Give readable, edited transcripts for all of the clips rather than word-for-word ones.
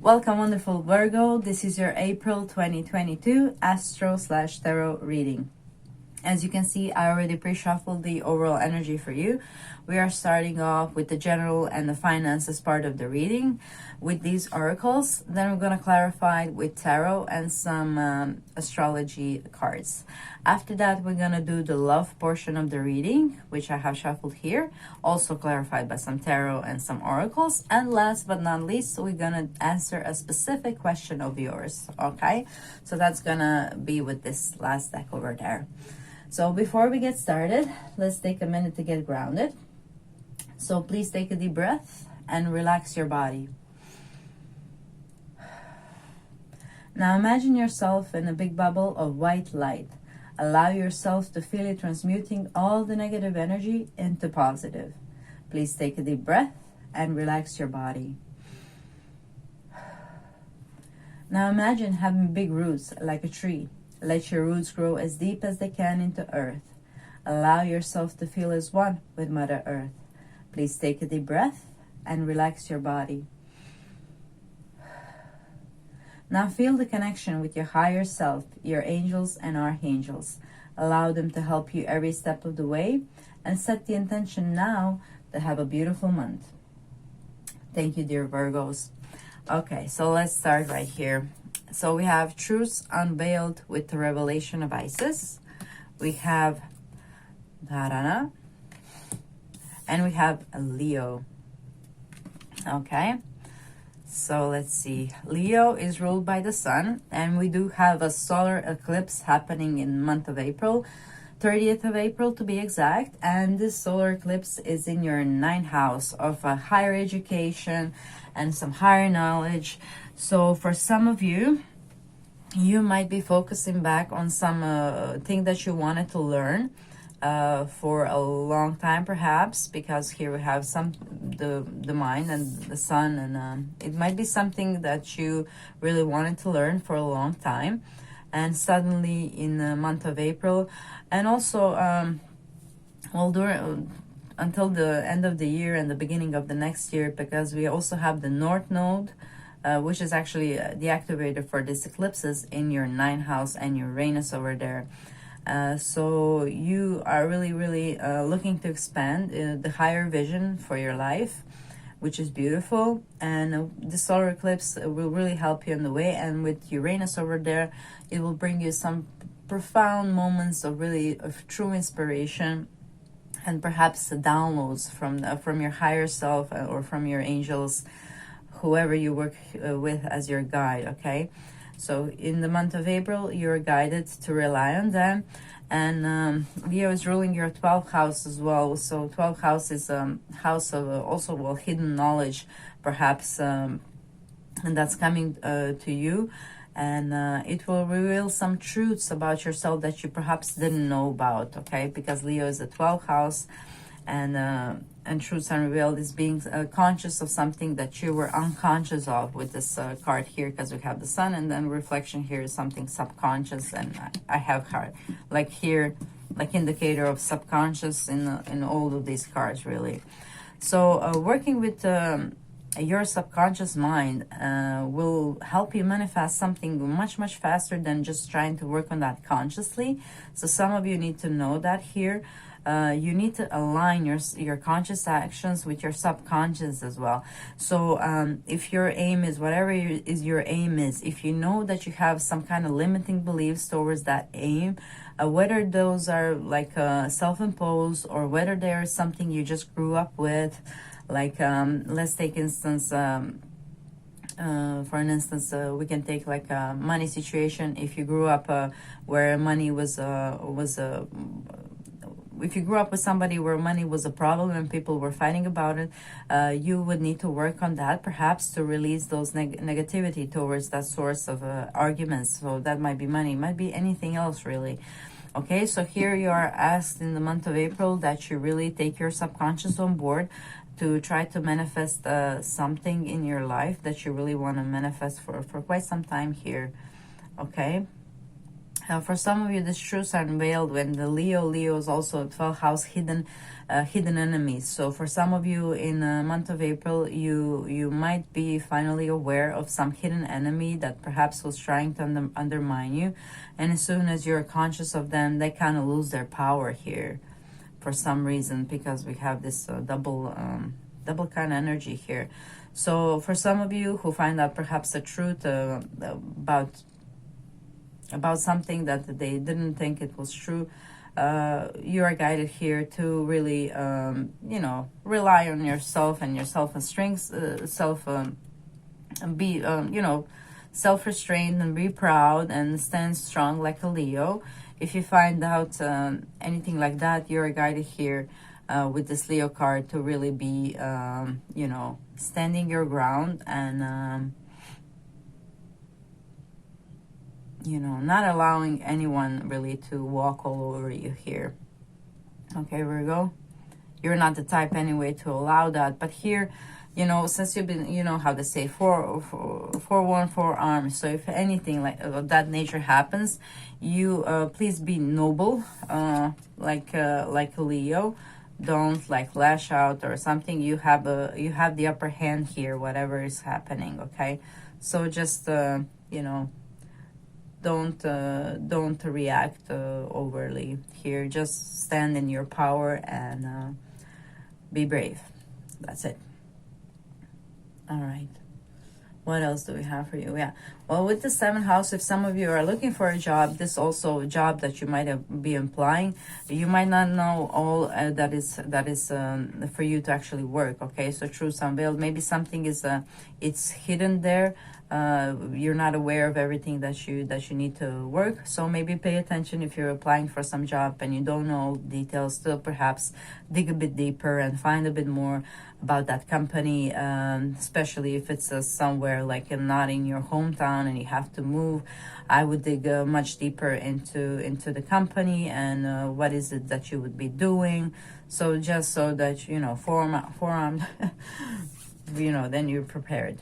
Welcome, wonderful Virgo. This is your April 2022 Astro/Tarot reading. As you can see, I already pre-shuffled the overall energy for you. We are starting off with the general and the finances part of the reading with these oracles. Then we're going to clarify with tarot and some astrology cards. After that, we're going to do the love portion of the reading, which I have shuffled here, also clarified by some tarot and some oracles. And last but not least, we're going to answer a specific question of yours, okay? So that's going to be with this last deck over there. So before we get started, let's take a minute to get grounded. So please take a deep breath and relax your body. Now imagine yourself in a big bubble of white light. Allow yourself to feel it transmuting all the negative energy into positive. Please take a deep breath and relax your body. Now imagine having big roots like a tree. Let your roots grow as deep as they can into earth. Allow yourself to feel as one with Mother Earth. Please take a deep breath and relax your body. Now feel the connection with your higher self, your angels and archangels. Allow them to help you every step of the way and set the intention now to have a beautiful month. Thank you, dear Virgos. Okay, so let's start right here. So we have Truths Unveiled with the Revelation of Isis. We have Manara. And we have Leo. Okay. So let's see. Leo is ruled by the sun. And we do have a solar eclipse happening in the month of April. 30th of April to be exact. And this solar eclipse is in your 9th house of higher education and some higher knowledge. So for some of you, you might be focusing back on some thing that you wanted to learn for a long time, perhaps, because here we have the mind and the sun, and it might be something that you really wanted to learn for a long time, and suddenly in the month of April, and also until the end of the year and the beginning of the next year, because we also have the North Node, which is actually the activator for these eclipses in your 9th house and Uranus over there. So you are really looking to expand the higher vision for your life, which is beautiful. And the solar eclipse will really help you in the way. And with Uranus over there, it will bring you some profound moments of true inspiration, and perhaps downloads from your higher self or from your angels, whoever you work with as your guide, okay? So in the month of April, you're guided to rely on them. And Leo is ruling your 12th house as well. So 12th house is a house of also hidden knowledge, perhaps, and that's coming to you. And it will reveal some truths about yourself that you perhaps didn't know about, okay? Because Leo is the 12th house, and Truths Unveiled is being conscious of something that you were unconscious of with this card here, because we have the sun, and then reflection here is something subconscious, and I have card like here, like indicator of subconscious in all of these cards, really. So working with your subconscious mind will help you manifest something much faster than just trying to work on that consciously. So some of you need to know that here. You need to align your conscious actions with your subconscious as well. So if your aim is whatever your aim is, if you know that you have some kind of limiting beliefs towards that aim, whether those are like self-imposed or whether they're something you just grew up with, like let's take instance, for an instance, we can take like a money situation. If you grew up where money if you grew up with somebody where money was a problem and people were fighting about it, you would need to work on that, perhaps, to release those negativity towards that source of arguments. So that might be money, might be anything else, really. Okay, so here you are asked in the month of April that you really take your subconscious on board to try to manifest something in your life that you really want to manifest for quite some time here. Okay. For some of you, this truths are unveiled when the Leo is also a 12th house hidden enemies. So for some of you in the month of April, you might be finally aware of some hidden enemy that perhaps was trying to undermine you. And as soon as you're conscious of them, they kind of lose their power here for some reason, because we have this double kind of energy here. So for some of you who find out perhaps the truth about something that they didn't think it was true, you are guided here to really, you know, rely on yourself and your self-strength, be, you know, self-restrained and be proud and stand strong like a Leo. If you find out anything like that, you're guided here with this Leo card to really be, you know, standing your ground and, you know, not allowing anyone really to walk all over you here. Okay, Virgo, you're not the type anyway to allow that. But here, you know, since you've been, you know how they say, four arms. So if anything like that nature happens, you please be noble, like a Leo. Don't like lash out or something. You have the upper hand here, whatever is happening. Okay, so just you know, don't react overly here. Just stand in your power and be brave. That's it. All right, what else do we have for you? Yeah, well, with the 7th house, if some of you are looking for a job, this also a job that you might be implying. You might not know all that is for you to actually work. Okay, so truth unveiled, maybe something is it's hidden there. You're not aware of everything that you need to work. So maybe pay attention if you're applying for some job and you don't know details. Still perhaps dig a bit deeper and find a bit more about that company, especially if it's somewhere like not in your hometown and you have to move. I would dig much deeper into the company and what is it that you would be doing. So just so that, you know, forearmed, you know, then you're prepared.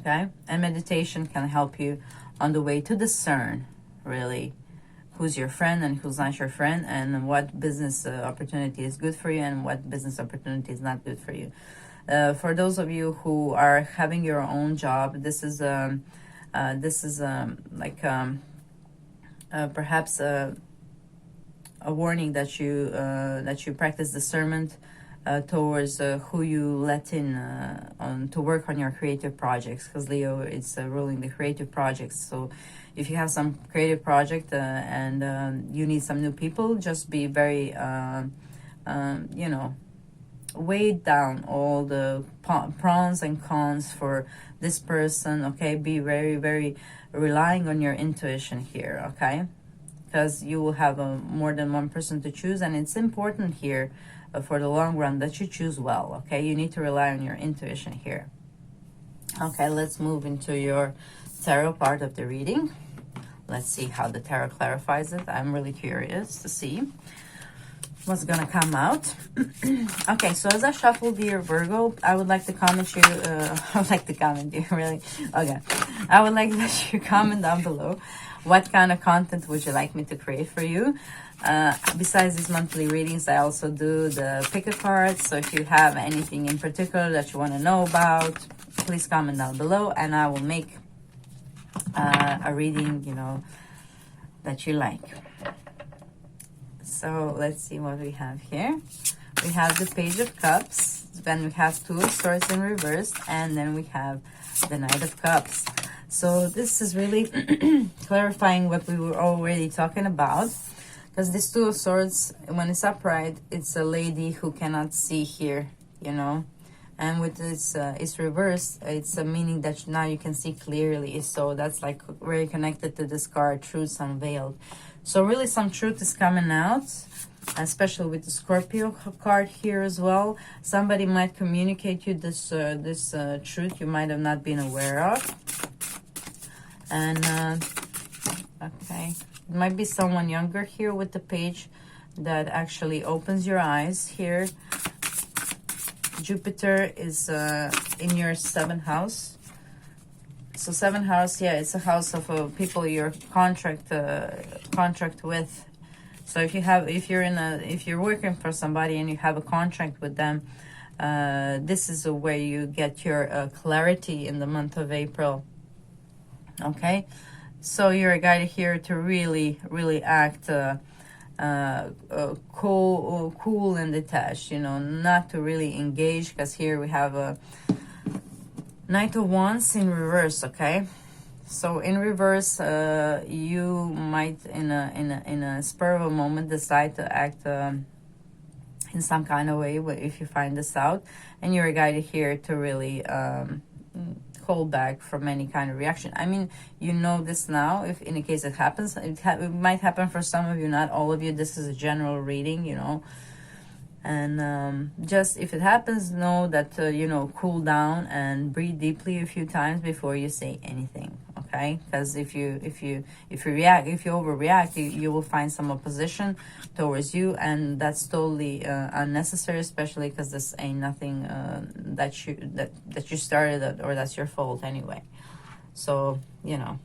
Okay, and meditation can help you on the way to discern really who's your friend and who's not your friend, and what business opportunity is good for you and what business opportunity is not good for you. For those of you who are having your own job, this is like perhaps a warning that you practice discernment towards who you let in to work on your creative projects, because Leo is ruling the creative projects. So if you have some creative project and you need some new people, just be very you know, weigh down all the pros and cons for this person. Okay, be very, very relying on your intuition here. Okay, because you will have more than one person to choose, and it's important here for the long run that you choose well. Okay, you need to rely on your intuition here. Okay, let's move into your tarot part of the reading. Let's see how the tarot clarifies it. I'm really curious to see what's gonna come out. Okay, so as I shuffle, dear Virgo, I would like to comment you, I would like to comment you, really? Okay, I would like that you comment down below. What kind of content would you like me to create for you? Besides these monthly readings, I also do the pick a card. So if you have anything in particular that you want to know about, please comment down below and I will make a reading, you know, that you like. So let's see what we have here. We have the Page of Cups, then we have Two of Swords in reverse, and then we have the Knight of Cups. So this is really clarifying what we were already talking about, because this Two of Swords, when it's upright, it's a lady who cannot see here, you know, and with this it's reversed, it's a meaning that now you can see clearly. So that's like very connected to this card, Truths Unveiled. So really some truth is coming out, especially with the Scorpio card here as well. Somebody might communicate you this truth you might have not been aware of. And okay, it might be someone younger here with the page that actually opens your eyes here. Jupiter is in your 7th house. So 7th house, yeah, it's a house of people you're contract with. So if you're working for somebody and you have a contract with them, this is where you get your clarity in the month of April. Okay, so you're guided here to really, really act cool and detached, you know, not to really engage, because here we have a Knight of Wands in reverse. Okay, so in reverse, you might in a spur of a moment decide to act in some kind of way if you find this out, and you're guided here to really hold back from any kind of reaction. I mean, you know this now. If in case it happens, it might happen for some of you, not all of you. This is a general reading, you know. And just if it happens, know that you know, cool down and breathe deeply a few times before you say anything. Okay, because if you overreact, you will find some opposition towards you, and that's totally unnecessary, especially because this ain't nothing that you started or that's your fault anyway. So, you know,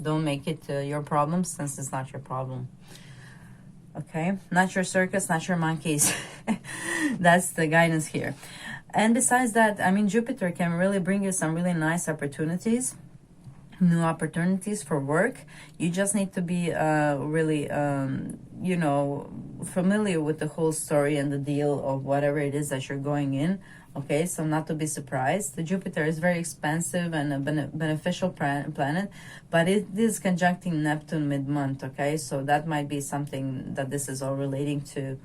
don't make it your problem, since it's not your problem. Okay, not your circus, not your monkeys. That's the guidance here. And besides that, I mean, Jupiter can really bring you some really nice opportunities, new opportunities for work. You just need to be really, you know, familiar with the whole story and the deal of whatever it is that you're going in. Okay, so not to be surprised. The Jupiter is very expensive and a beneficial planet, but it is conjuncting Neptune mid-month. Okay, so that might be something that this is all relating to.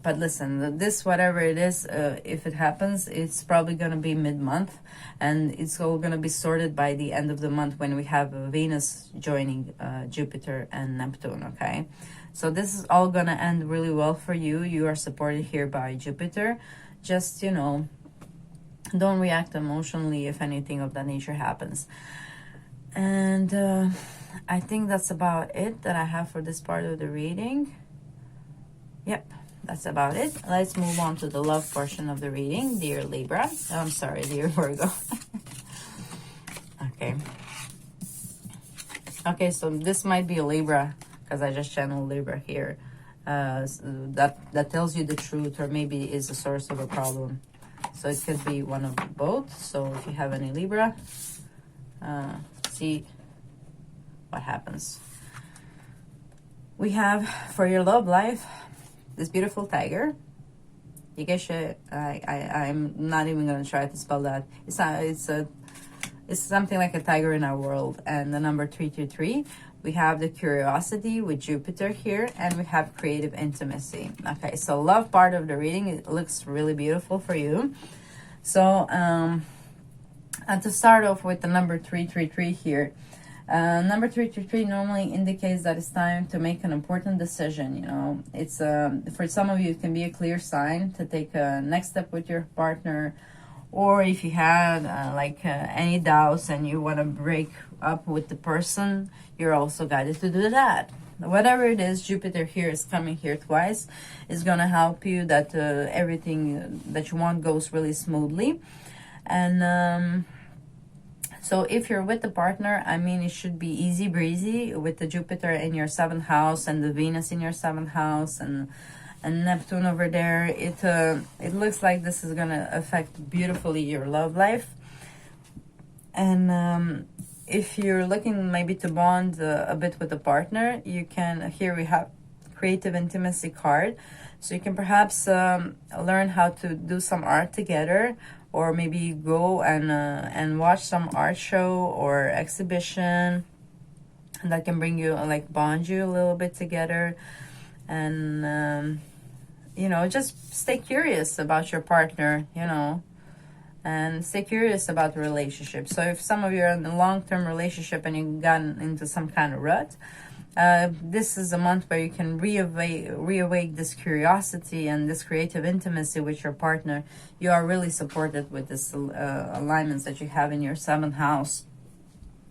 But listen, this, whatever it is, if it happens, it's probably going to be mid-month, and it's all going to be sorted by the end of the month when we have Venus joining Jupiter and Neptune. Okay, so this is all going to end really well for you. You are supported here by Jupiter. Just, you know, don't react emotionally if anything of that nature happens. And I think that's about it that I have for this part of the reading. Yep, that's about it. Let's move on to the love portion of the reading, dear Libra. Oh, I'm sorry, dear Virgo. Okay. Okay, so this might be a Libra, because I just channeled Libra here. That tells you the truth, or maybe is a source of a problem. So it could be one of both. So if you have any Libra, see what happens. We have, for your love life, this beautiful tiger. You guys should, I'm not even going to try to spell that. It's something like a tiger in our world. And the number 323. We have the curiosity with Jupiter here, and we have creative intimacy. Okay, so love part of the reading, it looks really beautiful for you. So, and to start off with the number 333 here, number 333 normally indicates that it's time to make an important decision. You know, it's for some of you, it can be a clear sign to take a next step with your partner, or if you had any doubts and you want to break up with the person, you're also guided to do that. Whatever it is, Jupiter here is coming here twice. Is going to help you that everything that you want goes really smoothly. And so if you're with the partner, I mean, it should be easy breezy with the Jupiter in your 7th house and the Venus in your 7th house and Neptune over there. It looks like this is gonna affect beautifully your love life. And if you're looking maybe to bond a bit with a partner, you can, here we have creative intimacy card. So you can perhaps learn how to do some art together, or maybe go and watch some art show or exhibition that can bring you, like, bond you a little bit together. And you know, just stay curious about your partner, you know, and stay curious about the relationship. So if some of you are in a long-term relationship and you've gotten into some kind of rut, this is a month where you can reawake this curiosity and this creative intimacy with your partner. You are really supported with this alignments that you have in your 7th house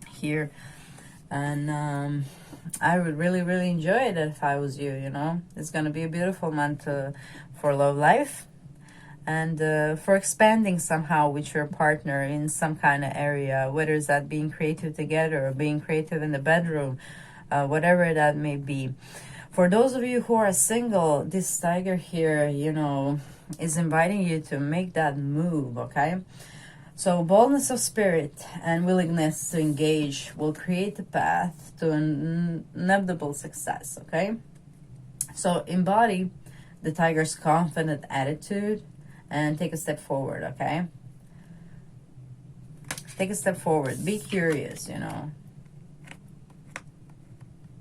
here. And I would really, really enjoy it if I was you, you know. It's going to be a beautiful month for love life. and for expanding somehow with your partner in some kind of area, whether it's that being creative together or being creative in the bedroom, whatever that may be. For those of you who are single, this tiger here, you know, is inviting you to make that move, okay? So boldness of spirit and willingness to engage will create a path to an inevitable success, okay? So embody the tiger's confident attitude and take a step forward, okay? Take a step forward. Be curious, you know.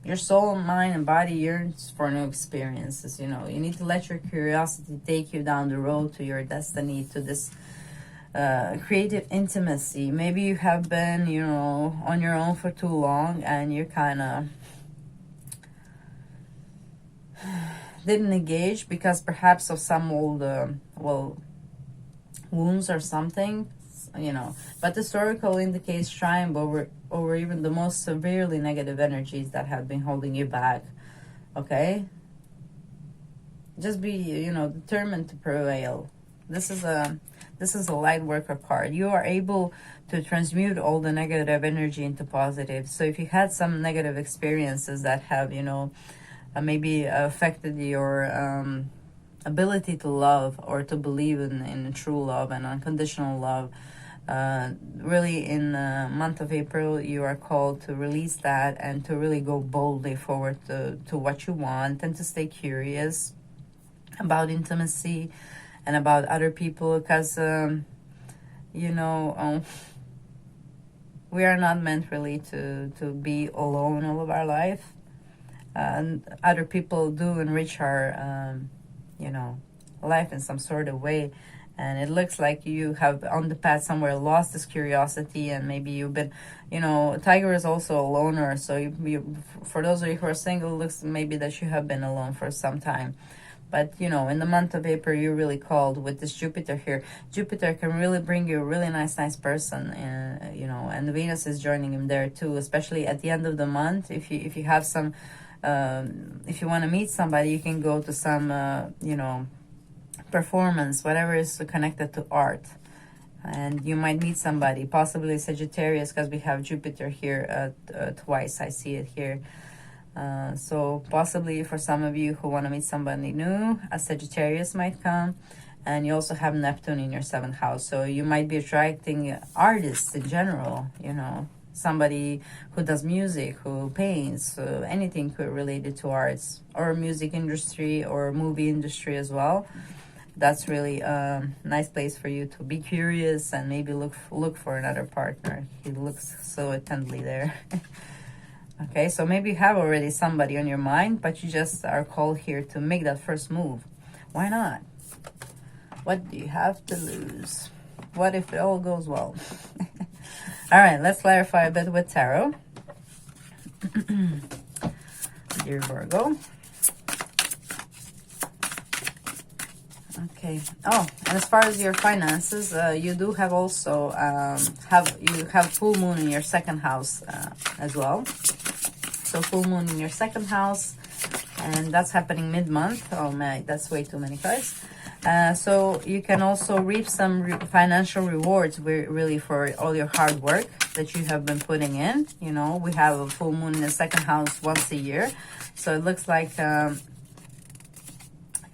Your soul, mind, and body yearns for new experiences, you know. You need to let your curiosity take you down the road to your destiny, to this creative intimacy. Maybe you have been, you know, on your own for too long and you kind of didn't engage because perhaps of some old, well, wounds or something, you know. But the historical indicates triumph over even the most severely negative energies that have been holding you back, okay? Just be, you know, determined to prevail. This is a light worker card. You are able to transmute all the negative energy into positive. So if you had some negative experiences that have, you know, maybe affected your ability to love or to believe in true love and unconditional love, really in the month of April, you are called to release that and to really go boldly forward to what you want, and to stay curious about intimacy and about other people, because you know, we are not meant really to be alone all of our life, and other people do enrich our you know, life in some sort of way. And it looks like you have on the path somewhere lost this curiosity, and maybe you've been, you know, tiger is also a loner. So you for those of you who are single, it looks maybe that you have been alone for some time. But, you know, in the month of April, you're really called with this Jupiter here. Jupiter can really bring you a really nice person, you know, and Venus is joining him there too, especially at the end of the month. If you have some, if you want to meet somebody, you can go to some, you know, performance, whatever is connected to art, and you might meet somebody, possibly Sagittarius, because we have Jupiter here twice. I see it here. So possibly for some of you who want to meet somebody new, a Sagittarius might come. And you also have Neptune in your 7th house, so you might be attracting artists in general, you know, somebody who does music, who paints, anything related to arts or music industry or movie industry as well. That's really a nice place for you to be curious and maybe look for another partner. He looks so intently there. Okay, so maybe you have already somebody on your mind, but you just are called here to make that first move. Why not? What do you have to lose? What if it all goes well? All right, let's clarify a bit with tarot. Dear Virgo. Okay. Oh, and as far as your finances, you do have also have full moon in your 2nd house as well. So full moon in your 2nd house, and that's happening mid-month. Oh man, that's way too many cards. So you can also reap some financial rewards really for all your hard work that you have been putting in. You know, we have a full moon in the 2nd house once a year, so it looks like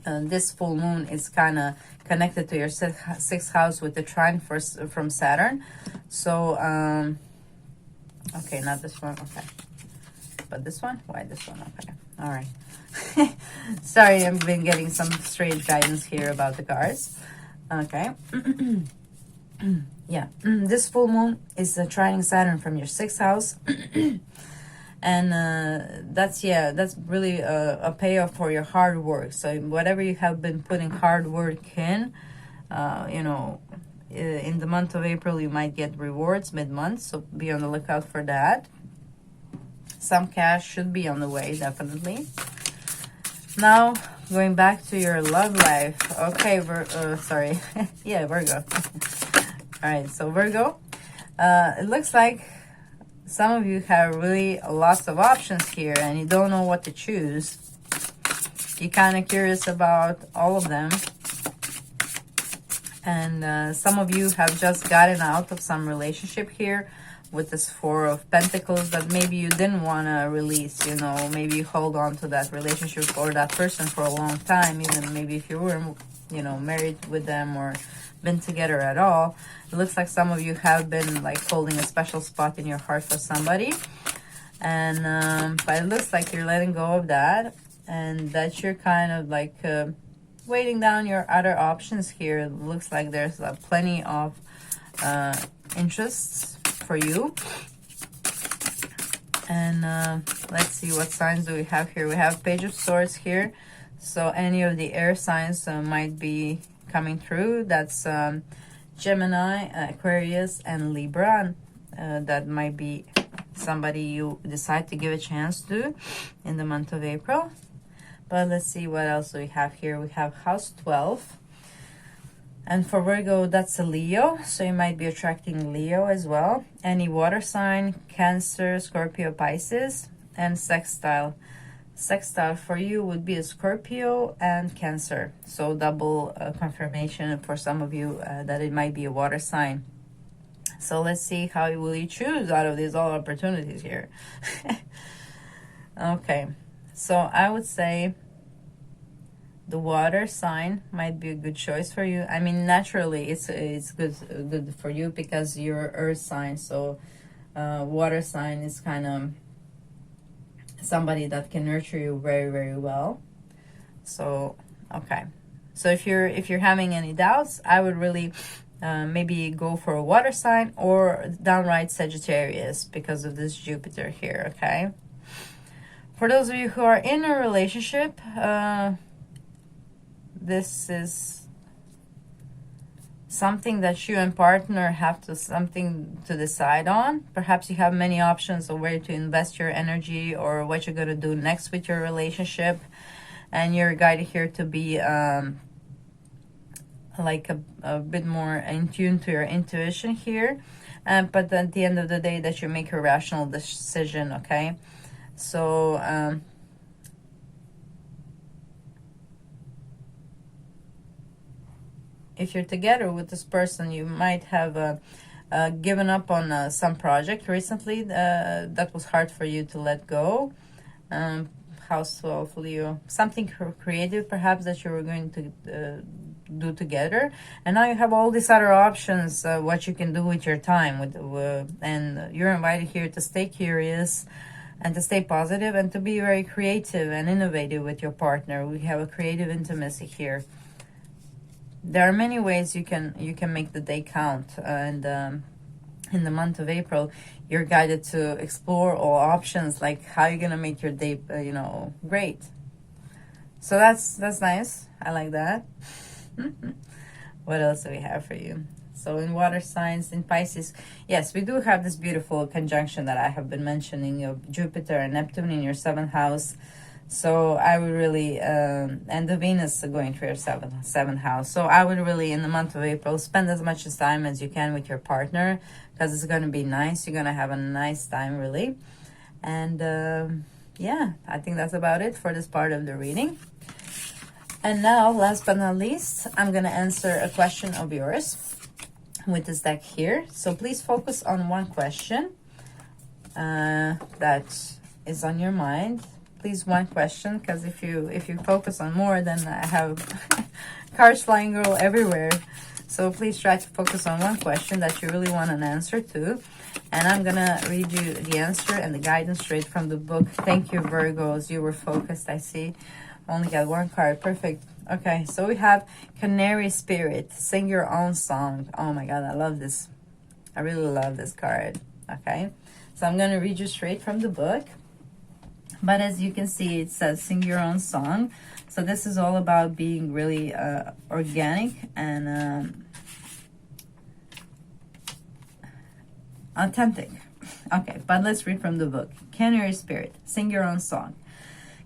this full moon is kind of connected to your 6th house with the trine from Saturn. So okay, not this one. Okay, but this one. Why this one? Okay, all right. Sorry, I've been getting some strange guidance here about the cards. Okay. Yeah, this full moon is trining Saturn from your 6th house. And that's really a payoff for your hard work. So whatever you have been putting hard work in, you know, in the month of April, you might get rewards mid-month. So be on the lookout for that. Some cash should be on the way, definitely. Now, going back to your love life. Okay, sorry. Yeah, Virgo. All right, so Virgo, it looks like some of you have really lots of options here and you don't know what to choose. You're kind of curious about all of them. And some of you have just gotten out of some relationship here with this Four of Pentacles that maybe you didn't want to release, you know. Maybe you hold on to that relationship or that person for a long time, even maybe if you were, you know, married with them or been together at all. It looks like some of you have been like holding a special spot in your heart for somebody. And but it looks like you're letting go of that, and that you're kind of like weighting down your other options here. It looks like there's plenty of interests for you. And let's see, what signs do we have here? We have Page of Swords here. So any of the air signs might be coming through. That's Gemini, Aquarius, and Libra. That might be somebody you decide to give a chance to in the month of April. But let's see what else we have here. We have House 12. And for Virgo, that's a Leo. So you might be attracting Leo as well. Any water sign, Cancer, Scorpio, Pisces, and sextile. Sextile for you would be a Scorpio and Cancer. So double confirmation for some of you that it might be a water sign. So let's see how will you choose out of these all opportunities here. Okay. So I would say the water sign might be a good choice for you. I mean, naturally, it's good for you because you're earth sign. So water sign is kind of somebody that can nurture you very, very well. So okay. So if you're having any doubts, I would really maybe go for a water sign or downright Sagittarius because of this Jupiter here. Okay. For those of you who are in a relationship, this is something that you and partner have something to decide on. Perhaps you have many options of where to invest your energy or what you're going to do next with your relationship. And you're guided here to be like a bit more in tune to your intuition here. But at the end of the day, that you make a rational decision, okay? So if you're together with this person, you might have given up on some project recently that was hard for you to let go. House 12, Leo, something creative perhaps that you were going to do together, and now you have all these other options what you can do with your time and you're invited here to stay curious and to stay positive and to be very creative and innovative with your partner. We have a creative intimacy here. There are many ways you can make the day count, and in the month of April, you're guided to explore all options, like how you're gonna make your day, you know, great. So that's nice. I like that. What else do we have for you? So in water signs, in Pisces, yes, we do have this beautiful conjunction that I have been mentioning of Jupiter and Neptune in your 7th house. So I would really, and the Venus going through your seventh house. So I would really, in the month of April, spend as much time as you can with your partner, because it's going to be nice. You're going to have a nice time, really. And yeah, I think that's about it for this part of the reading. And now, last but not least, I'm going to answer a question of yours with this deck here. So please focus on one question that is on your mind. Please, one question, because if you focus on more, then I have cards flying all everywhere. So please try to focus on one question that you really want an answer to. And I'm gonna read you the answer and the guidance straight from the book. Thank you, Virgos. You were focused, I see. Only got one card. Perfect. Okay, so we have Canary Spirit. Sing your own song. Oh my God, I love this. I really love this card. Okay, so I'm gonna read you straight from the book. But as you can see, it says sing your own song. So this is all about being really organic and authentic. Okay, but let's read from the book. Canary Spirit, sing your own song.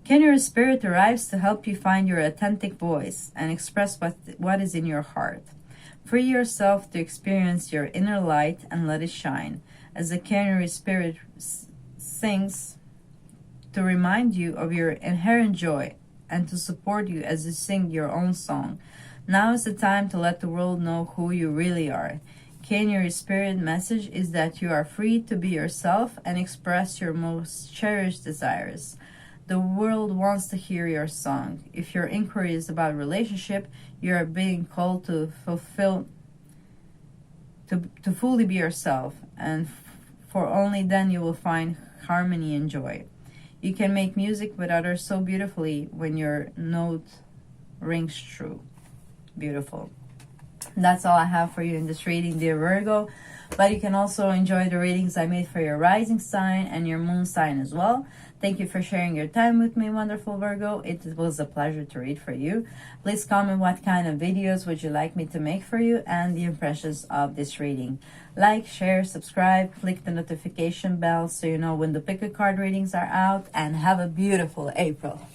Canary Spirit arrives to help you find your authentic voice and express what is in your heart. Free yourself to experience your inner light and let it shine. As the Canary Spirit sings, to remind you of your inherent joy and to support you as you sing your own song. Now is the time to let the world know who you really are. Your spirit message is that you are free to be yourself and express your most cherished desires. The world wants to hear your song. If your inquiry is about relationship, you are being called to to fully be yourself, and for only then you will find harmony and joy. You can make music with others so beautifully when your note rings true. Beautiful. That's all I have for you in this reading, dear Virgo. But you can also enjoy the readings I made for your rising sign and your moon sign as well. Thank you for sharing your time with me, wonderful Virgo. It was a pleasure to read for you. Please comment what kind of videos would you like me to make for you and the impressions of this reading. Like, share, subscribe, click the notification bell so you know when the pick a card readings are out, and have a beautiful April.